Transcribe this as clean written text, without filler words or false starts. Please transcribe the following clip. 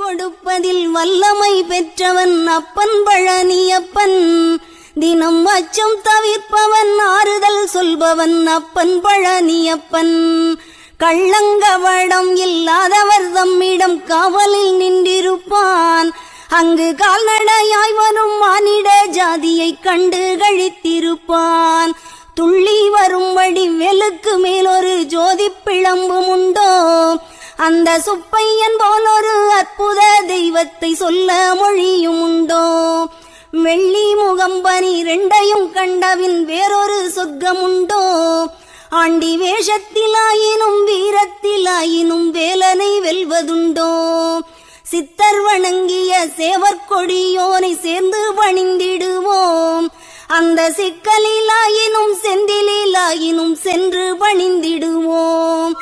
கொடுப்பதில் வல்லமை பெற்றவன் அப்பன் பழனியப்பன். தினம் அச்சம் தவிர்ப்பவன் ஆறுதல் சொல்பவன் அப்பன் பழனியப்பன். கள்ளங்கவடம் இல்லாதவர் தம்மிடம் காவலில் நின்றிருப்பான். அங்கு கால்நடையாய் வரும் மானிட ஜாதியை கண்டு கழித்திருப்பான். துள்ளி வரும்படி வெளுக்கு மேலொரு ஜோதி பிளம்பும் உண்டோ, அந்த சுப்பையன் போலொரு அற்புத தெய்வத்தை சொல்ல மொழியும் உண்டோ. வெள்ளி முகம்பனி ரெண்டையும் கண்டவின் வேறொரு சொர்க்கம் உண்டோ. ஆண்டி வேஷத்திலாயினும் வீரத்திலாயினும் வேலனை வெல்வதுண்டோ. சித்தர் வணங்கிய சேவற்கொடியோனை சேர்ந்து பணிந்திடுவோம். அந்த சிக்கலிலாயினும் செந்திலாயினும் சென்று பணிந்திடுவோம்.